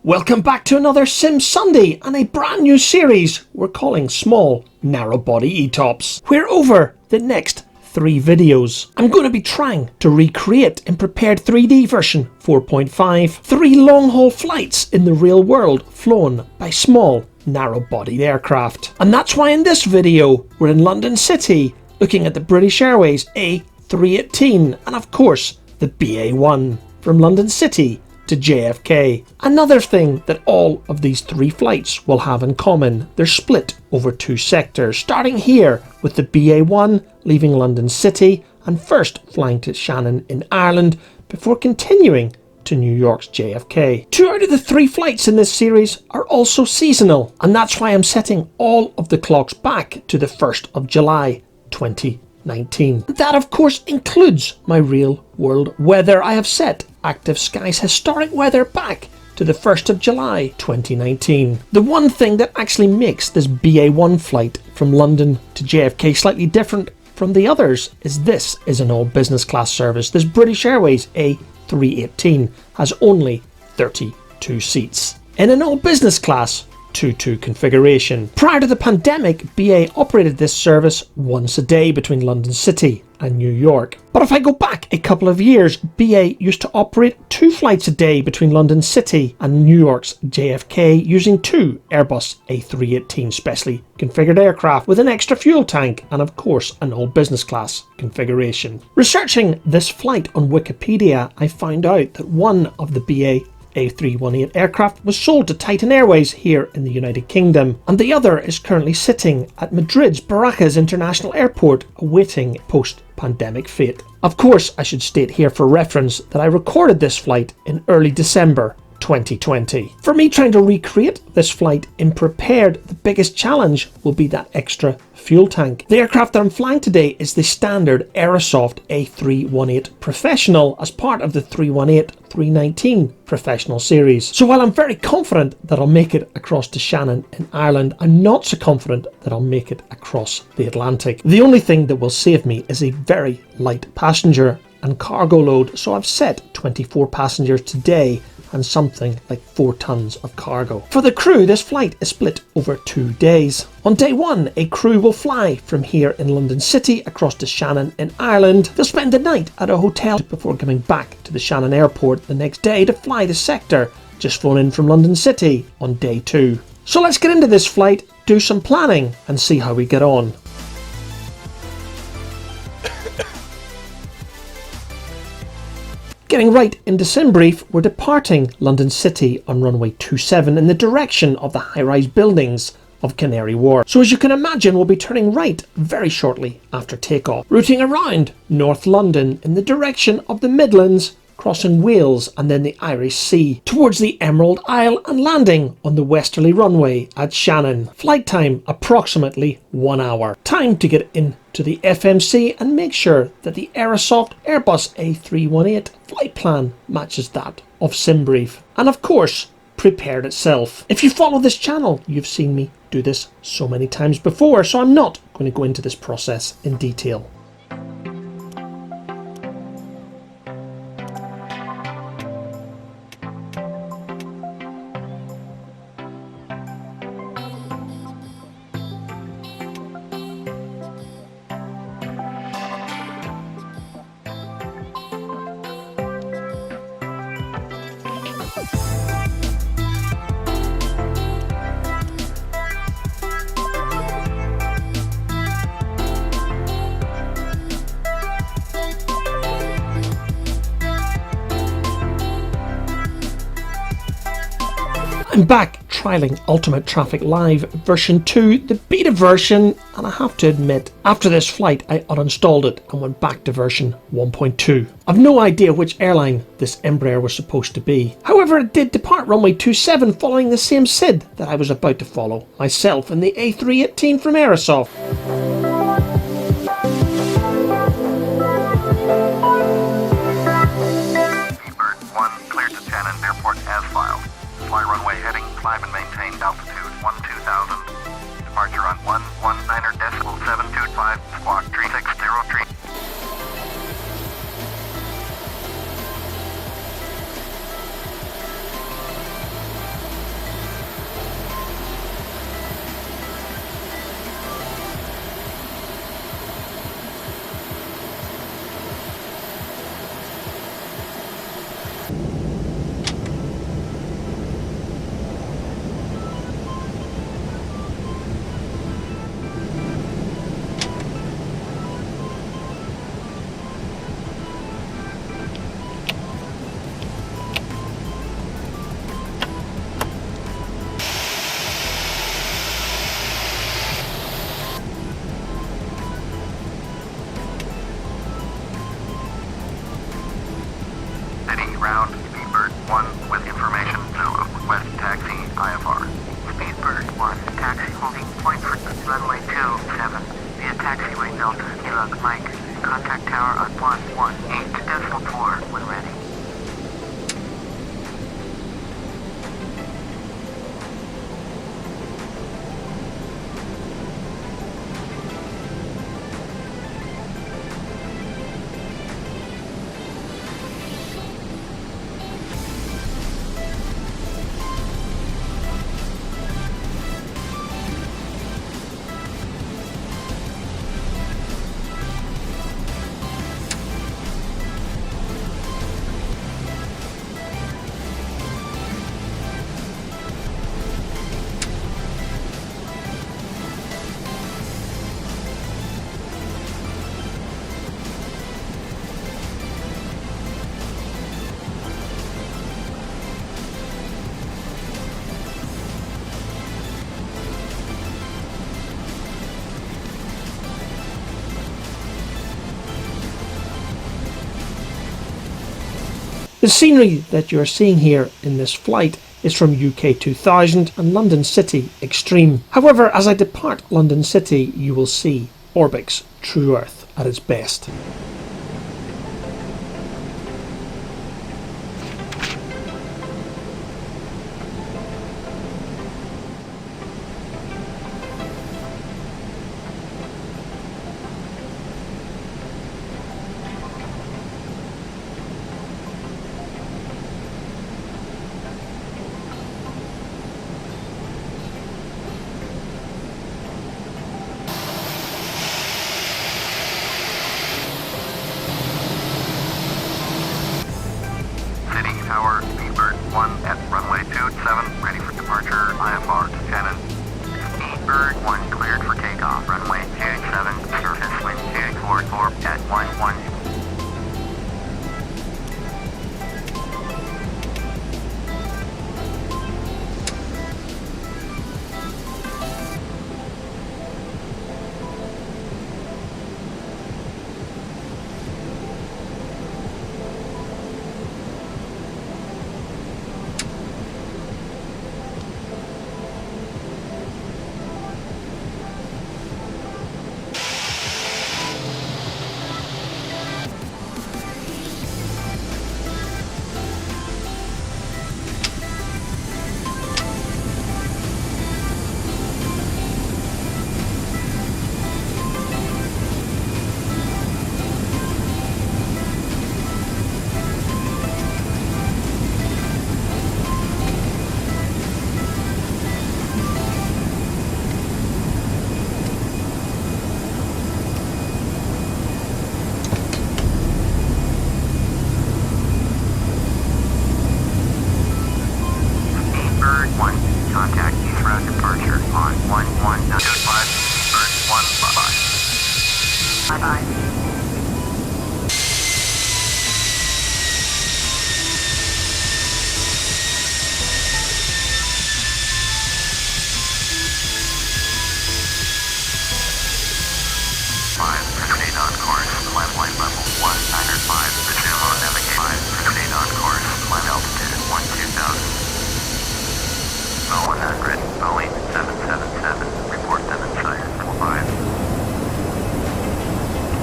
Welcome back to another Sim Sunday and a brand new series we're calling Small Narrow Body ETOPS, where over the next 3 videos I'm going to be trying to recreate in prepared 3D version 4.5 3 long-haul flights in the real world flown by small narrow-bodied aircraft. And that's why in this video we're in London City looking at the British Airways A318 and of course the BA1 from London City to JFK. Another thing that all of these 3 flights will have in common, they're split over 2 sectors, starting here with the BA1 leaving London City and first flying to Shannon in Ireland before continuing to New York's JFK. 2 out of the 3 flights in this series are also seasonal, and that's why I'm setting all of the clocks back to the 1st of July 2019. That of course includes my real world weather. I have set Active Skies historic weather back to the 1st of July 2019. The one thing that actually makes this BA1 flight from London to JFK slightly different from the others is this is an all business class service. This British Airways A318 has only 32 seats. In an all business class 2-2 configuration. Prior to the pandemic, BA operated this service once a day between London City and New York. But if I go back a couple of years, BA used to operate 2 flights a day between London City and New York's JFK using 2 Airbus A318 specially configured aircraft with an extra fuel tank and of course an all business class configuration. Researching this flight on Wikipedia, I found out that one of the BA A318 aircraft was sold to Titan Airways here in the United Kingdom, and the other is currently sitting at Madrid's Barajas International Airport awaiting post-pandemic fate. Of course, I should state here for reference that I recorded this flight in early December 2020. For me trying to recreate this flight in prepared, the biggest challenge will be that extra fuel tank. The aircraft that I'm flying today is the standard Aerosoft A318 Professional as part of the 318-319 Professional series. So while I'm very confident that I'll make it across to Shannon in Ireland, I'm not so confident that I'll make it across the Atlantic. The only thing that will save me is a very light passenger and cargo load, so I've set 24 passengers today and something like 4 tons of cargo. For the crew, this flight is split over 2 days. On day 1, a crew will fly from here in London City across to Shannon in Ireland. They'll spend the night at a hotel before coming back to the Shannon airport the next day to fly the sector just flown in from London City on day 2. So let's get into this flight, do some planning and see how we get on. Getting right into sim brief, we're departing London City on runway 27 in the direction of the high-rise buildings of Canary Wharf. So as you can imagine, we'll be turning right very shortly after takeoff, routing around North London in the direction of the Midlands, crossing Wales and then the Irish Sea, towards the Emerald Isle and landing on the westerly runway at Shannon. Flight time approximately 1 hour. Time to get into the FMC and make sure that the Aerosoft Airbus A318 flight plan matches that of SimBrief. And of course, prepared itself. If you follow this channel, you've seen me do this so many times before, so I'm not going to go into this process in detail. I'm back trialling Ultimate Traffic Live version 2, the beta version, and I have to admit, after this flight I uninstalled it and went back to version 1.2. I've no idea which airline this Embraer was supposed to be. However, it did depart runway 27 following the same SID that I was about to follow myself in the A318 from Aerosoft. Fly runway heading, climb and maintain altitude 12,000. Departure on 119.725, squawk 3603. ground, Speedbird 1 with information Zulu. Request taxi IFR. Speedbird 1, taxi holding point for runway 27 via taxiway Delta, Kilo Mike. Contact tower on 118.4 when ready. The scenery that you're seeing here in this flight is from UK 2000 and London City Extreme. However, as I depart London City, you will see Orbx True Earth at its best. Tower, Speedbird 1 at runway 27, ready for departure, IFR to Shannon. Speedbird 1 cleared for takeoff, runway 27, surface wind 244 at 11. Contact Heathrow departure on 11.5. Bird 1, bye-bye. Bye-bye. Proceed on course, climb flight level 195, resume on navigation 5, proceed on course, climb altitude 12,000. 100, Boeing 777, report them inside 45.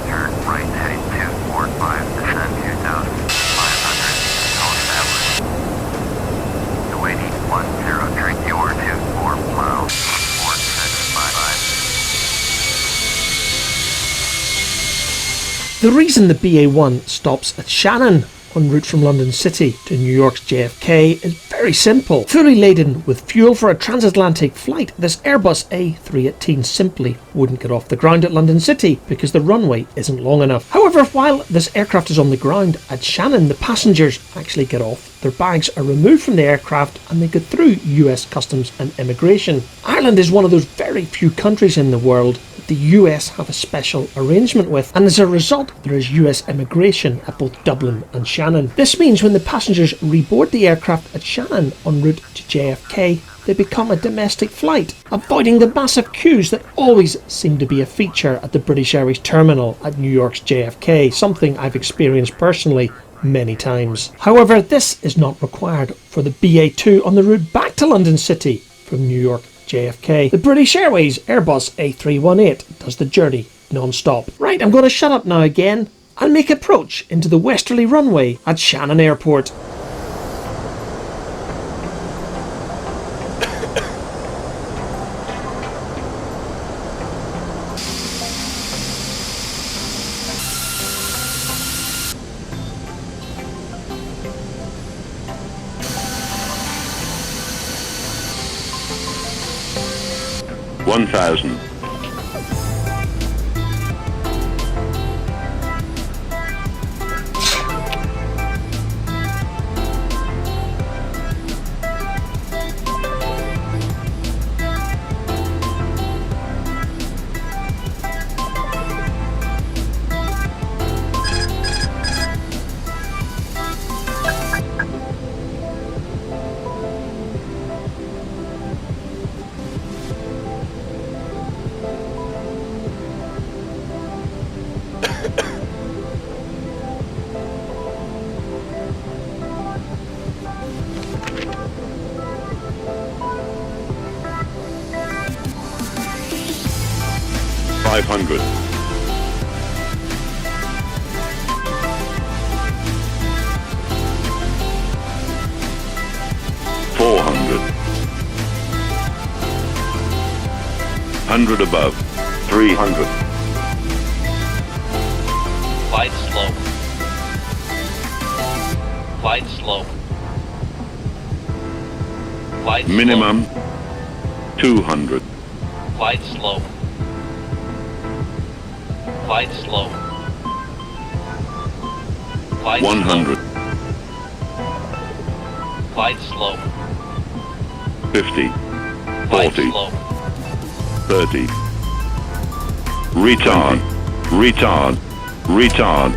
Turn right heading 245, descend 2,500, call established. Awaiting 103, your 24 miles, 4655. The reason the BA1 stops at Shannon en route from London City to New York's JFK is very simple. Fully laden with fuel for a transatlantic flight, this Airbus A318 simply wouldn't get off the ground at London City because the runway isn't long enough. However, while this aircraft is on the ground at Shannon, the passengers actually get off, their bags are removed from the aircraft and they go through US Customs and Immigration. Ireland is one of those very few countries in the world that the US have a special arrangement with, and as a result there is US immigration at both Dublin and Shannon. This means when the passengers reboard the aircraft at Shannon en route to JFK, they become a domestic flight, avoiding the massive queues that always seem to be a feature at the British Airways terminal at New York's JFK, something I've experienced personally many times. However, this is not required for the BA2 on the route back to London City from New York JFK. The British Airways Airbus A318 does the journey non-stop. Right, I'm going to shut up now again and make approach into the westerly runway at Shannon Airport. $1,000. $500. $400. 100 above. 300. Glide slope. Glide slope. Glide slope. Minimum 200. Glide slope. Glide slope. Glide 100. slope. Glide slope. 50. Glide 40. slope. 30. Retard. Retard. Retard.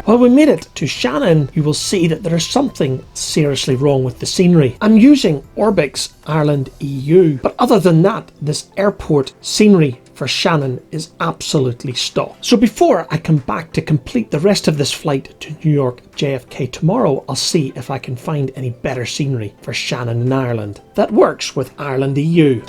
While we made it to Shannon, you will see that there is something seriously wrong with the scenery. I'm using Orbx Ireland EU, but other than that, this airport scenery for Shannon is absolutely stock. So before I come back to complete the rest of this flight to New York JFK tomorrow, I'll see if I can find any better scenery for Shannon in Ireland that works with Ireland EU.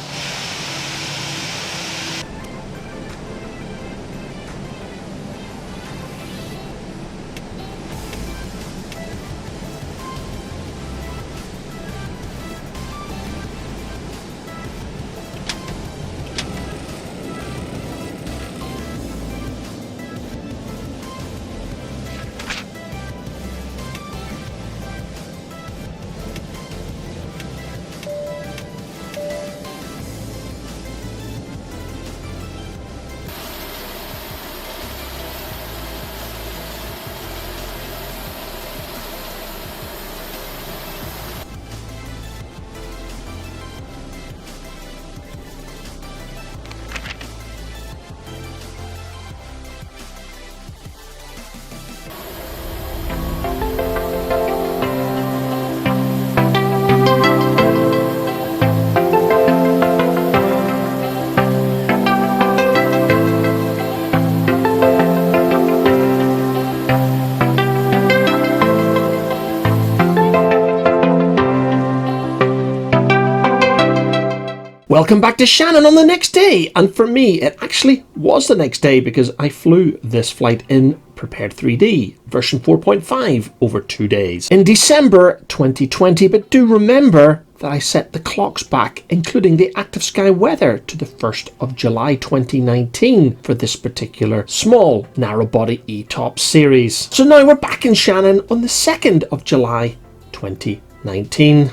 Welcome back to Shannon on the next day, and for me it actually was the next day because I flew this flight in Prepared 3D version 4.5 over 2 days in December 2020, but do remember that I set the clocks back, including the active sky weather, to the 1st of July 2019 for this particular small narrow body ETOPS series. So now we're back in Shannon on the 2nd of July 2019.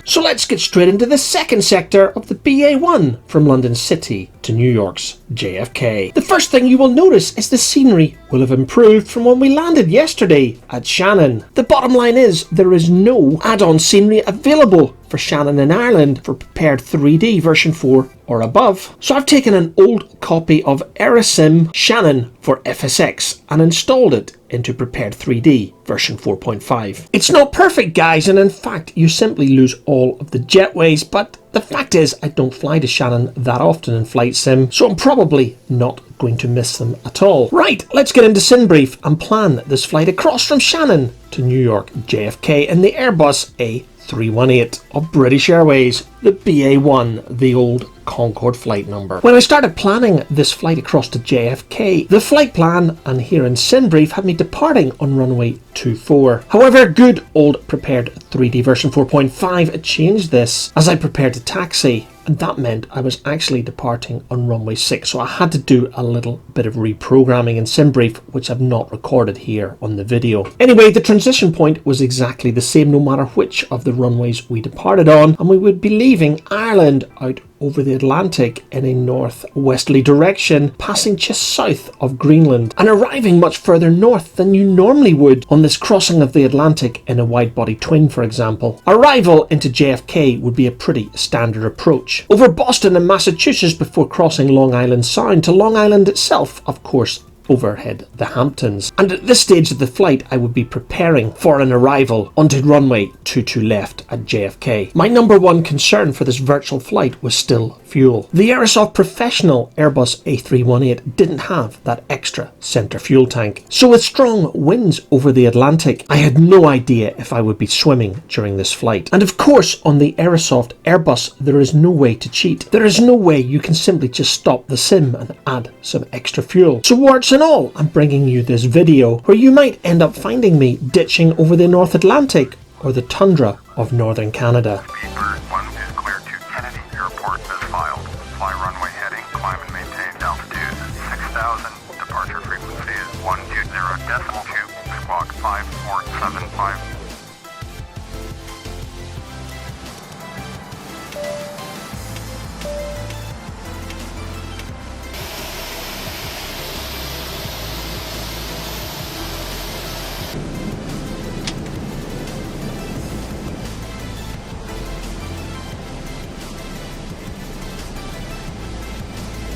So let's get straight into the second sector of the BA1 from London City to New York's JFK. The first thing you will notice is the scenery will have improved from when we landed yesterday at Shannon. The bottom line is there is no add-on scenery available for Shannon in Ireland for Prepared 3D version 4 or above. So I've taken an old copy of Eiresim Shannon for FSX and installed it into prepared 3D version 4.5. It's not perfect, guys, and in fact you simply lose all of the jetways, but the fact is I don't fly to Shannon that often in flight sim, so I'm probably not going to miss them at all. Right, let's get into SimBrief and plan this flight across from Shannon to New York JFK in the Airbus A318 of British Airways, the BA1, the old Concorde flight number. When I started planning this flight across to JFK, the flight plan and here in SimBrief had me departing on runway 24. However, good old prepared 3D version 4.5 changed this as I prepared to taxi, and that meant I was actually departing on runway 6, so I had to do a little bit of reprogramming in SimBrief, which I've not recorded here on the video. Anyway, the transition point was exactly the same no matter which of the runways we departed on, and we would be leaving Ireland out over the Atlantic in a northwesterly direction, passing just south of Greenland and arriving much further north than you normally would on this crossing of the Atlantic in a wide-body twin, for example. Arrival into JFK would be a pretty standard approach. Over Boston and Massachusetts before crossing Long Island Sound to Long Island itself, of course, overhead the Hamptons. And at this stage of the flight I would be preparing for an arrival onto runway 22 left at JFK. My number one concern for this virtual flight was still fuel. The Aerosoft Professional Airbus A318 didn't have that extra centre fuel tank. So with strong winds over the Atlantic, I had no idea if I would be swimming during this flight. And of course on the Aerosoft Airbus there is no way to cheat. There is no way you can simply just stop the sim and add some extra fuel. So warts and all, I'm bringing you this video where you might end up finding me ditching over the North Atlantic or the tundra of northern Canada. Bird 1 is clear to Kennedy Airport as filed. Fly runway heading, climb and maintain altitude 6,000. Departure frequency is 120.2, squawk 5475.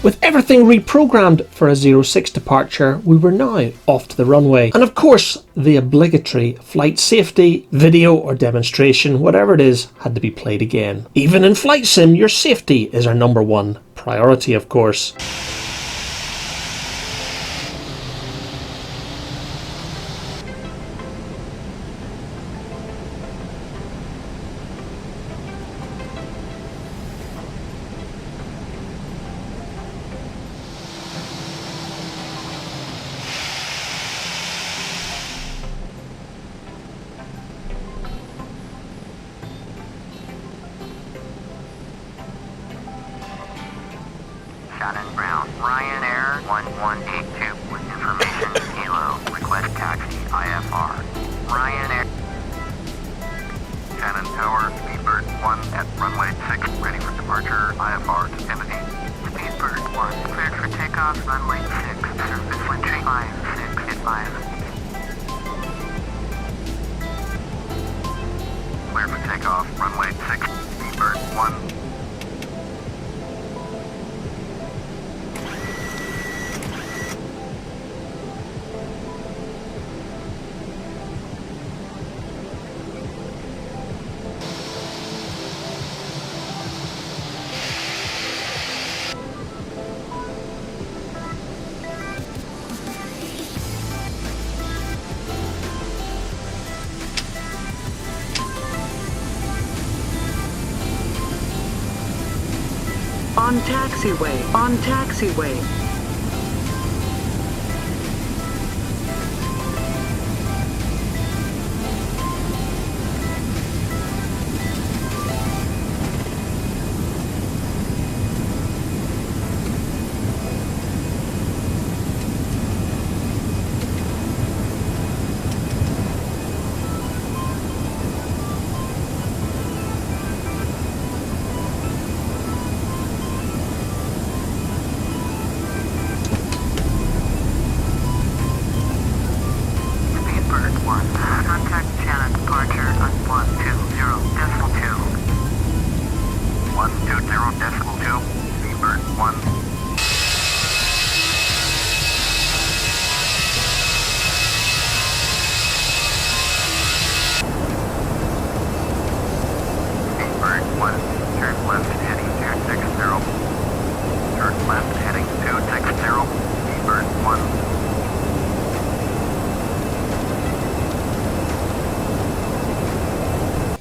With everything reprogrammed for a 06 departure, we were now off to the runway. And of course, the obligatory flight safety video or demonstration, whatever it is, had to be played again. Even in flight sim, your safety is our number one priority, of course. Shannon Brown, Ryanair 1182 with information Kilo, request taxi IFR. Ryanair. Shannon Tower, Speedbird 1 at runway 6, ready for departure, IFR to Kennedy. Speedbird 1, cleared for takeoff, runway 6, surface wind 5685. Clear for takeoff, runway 6, Speedbird 1. On taxiway, on taxiway.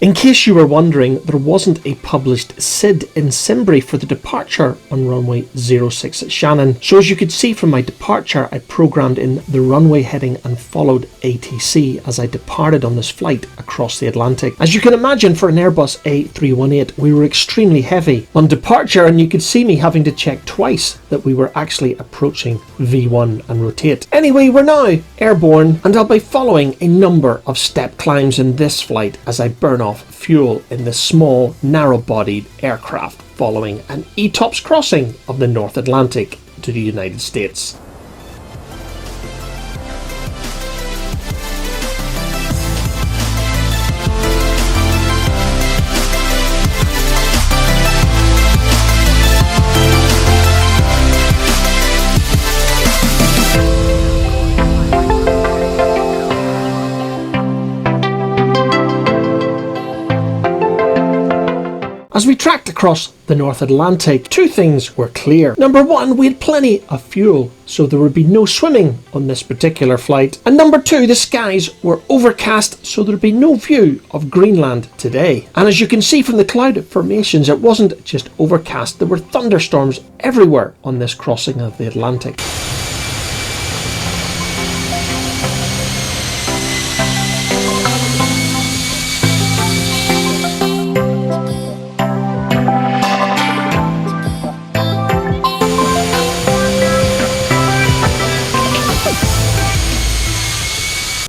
In case you were wondering, there wasn't a published SID in Simbury for the departure on runway 06 at Shannon, so as you could see from my departure, I programmed in the runway heading and followed ATC as I departed on this flight across the Atlantic. As you can imagine, for an Airbus A318, we were extremely heavy on departure, and you could see me having to check twice that we were actually approaching V1 and rotate. Anyway, we're now airborne, and I'll be following a number of step climbs in this flight as I burn off fuel in this small, narrow-bodied aircraft following an ETOPS crossing of the North Atlantic to the United States. As we tracked across the North Atlantic, two things were clear. Number one, we had plenty of fuel, so there would be no swimming on this particular flight. And number two, the skies were overcast, so there'd be no view of Greenland today. And as you can see from the cloud formations, it wasn't just overcast, there were thunderstorms everywhere on this crossing of the Atlantic.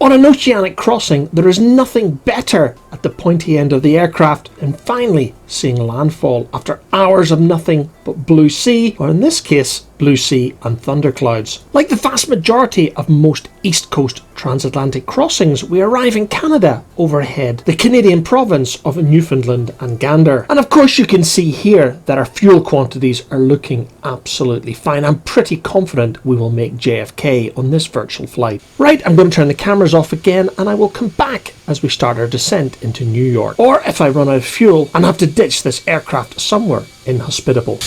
On an oceanic crossing, there is nothing better at the pointy end of the aircraft than finally seeing landfall after hours of nothing but blue sea, or in this case, blue sea and thunderclouds. Like the vast majority of most East Coast transatlantic crossings, we arrive in Canada overhead, the Canadian province of Newfoundland and Gander. And of course you can see here that our fuel quantities are looking absolutely fine. I'm pretty confident we will make JFK on this virtual flight. Right, I'm going to turn the cameras off again and I will come back as we start our descent into New York. Or if I run out of fuel and have to ditch this aircraft somewhere inhospitable.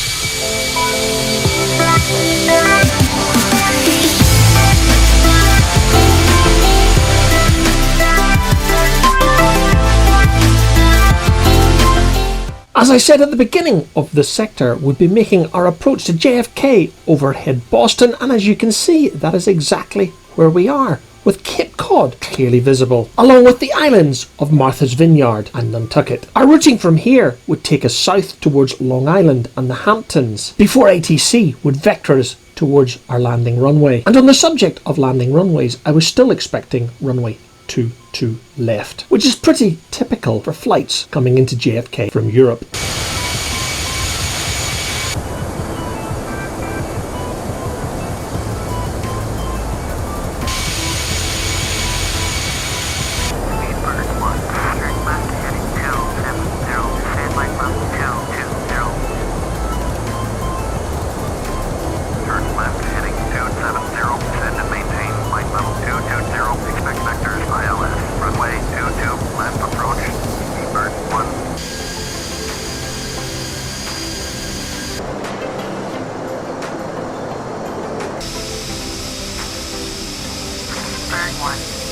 As I said at the beginning of this sector, we'd be making our approach to JFK overhead Boston, and as you can see, that is exactly where we are, with Cape Cod clearly visible, along with the islands of Martha's Vineyard and Nantucket. Our routing from here would take us south towards Long Island and the Hamptons, before ATC would vector us towards our landing runway. And on the subject of landing runways, I was still expecting runway 22 left, which is pretty typical for flights coming into JFK from Europe.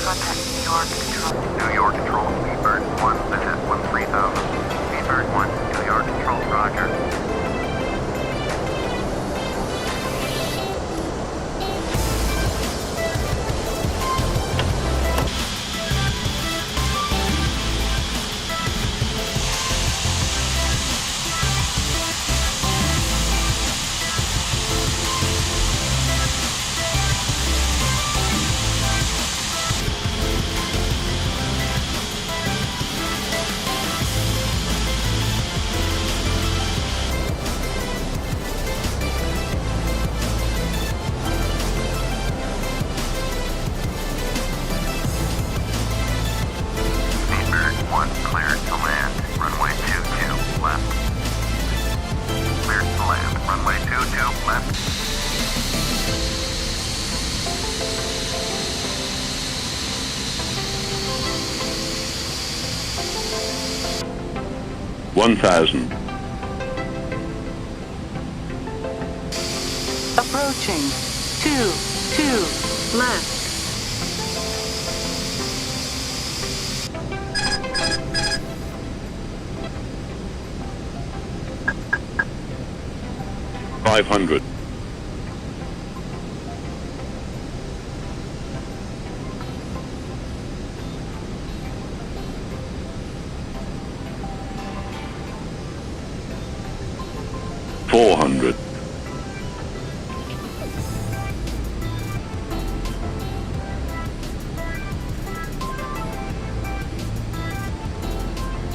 Contact New York Control. New York Control, Speedbird 1, visit 13,000. Speedbird 1, New York Control, roger. Runway 22 left. $1,000. Approaching. 2 left. 500. $400.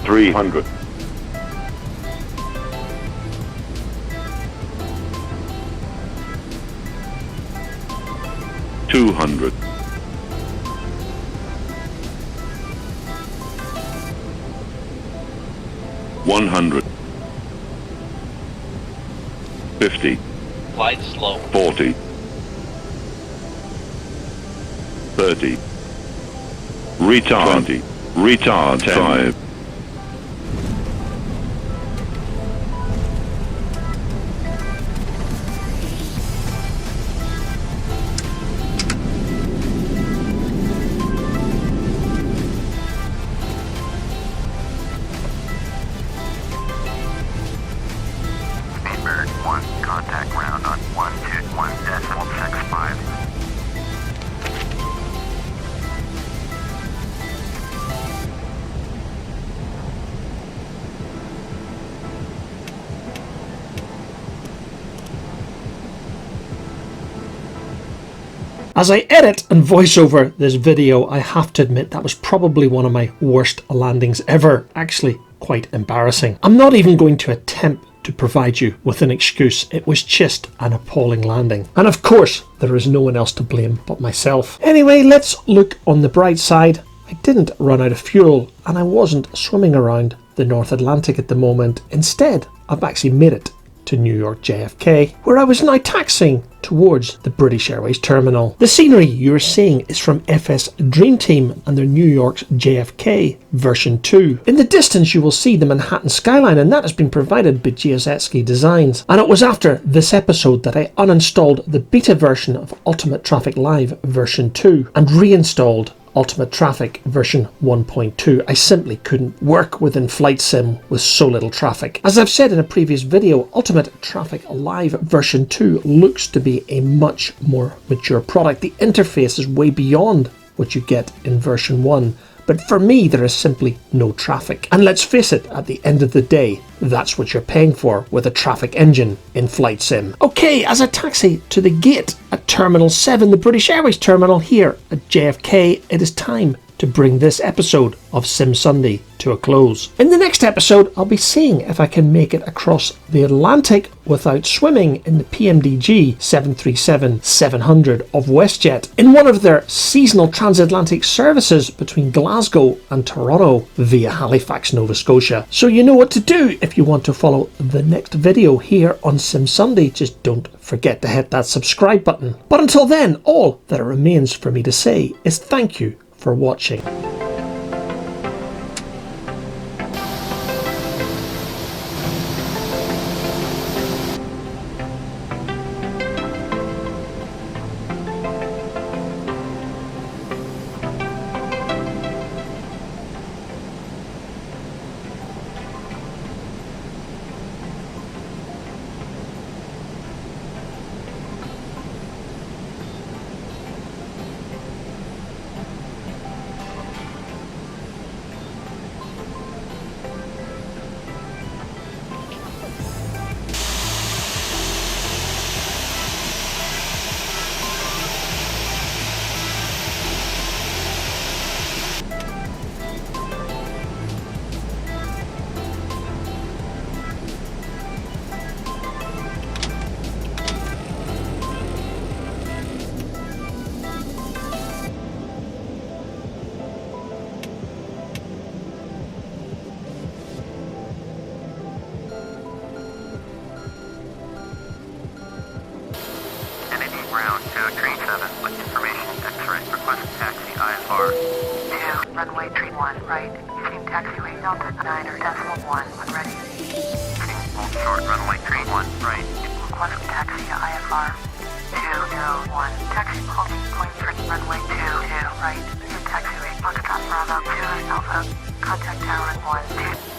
$300. $200. $100. $50. Glide slow. $40. $30. Retard. $20. Retard. $5. Speedbird 1, contact ground on 121.65. As I edit and voice over this video, I have to admit that was probably one of my worst landings ever. Actually, quite embarrassing. I'm not even going to attempt to provide you with an excuse. It was just an appalling landing. And of course, there is no one else to blame but myself. Anyway, let's look on the bright side. I didn't run out of fuel and I wasn't swimming around the North Atlantic at the moment. Instead, I've actually made it to New York JFK, where I was now taxiing towards the British Airways terminal. The scenery you're seeing is from FS Dream Team and their New York's JFK version 2. In the distance you will see the Manhattan skyline, and that has been provided by DRZEWIECKI Designs. And it was after this episode that I uninstalled the beta version of Ultimate Traffic Live version 2 and reinstalled Ultimate Traffic version 1.2. I simply couldn't work within flightsim with so little traffic. As I've said in a previous video, Ultimate Traffic Live version 2 looks to be a much more mature product. The interface is way beyond what you get in version 1. But for me, there is simply no traffic. And let's face it, at the end of the day, that's what you're paying for with a traffic engine in flightsim. Okay, as I taxi to the gate at Terminal 7, the British Airways terminal here at JFK, it is time to bring this episode of Sim Sunday to a close. In the next episode, I'll be seeing if I can make it across the Atlantic without swimming in the PMDG 737-700 of WestJet in one of their seasonal transatlantic services between Glasgow and Toronto via Halifax, Nova Scotia. So you know what to do if you want to follow the next video here on Sim Sunday. Just don't forget to hit that subscribe button. But until then, all that remains for me to say is thank you for watching. Ground 237 with information X-ray. Request taxi IFR. 2, runway 31, right. Using taxiway Delta 9.1 when ready. Hold short, runway 31, right. Request taxi IFR. 201. Taxi holding point 3, runway 22, right. Your taxiway Foxtrot Bravo 2 Alpha. Contact tower 1, 2.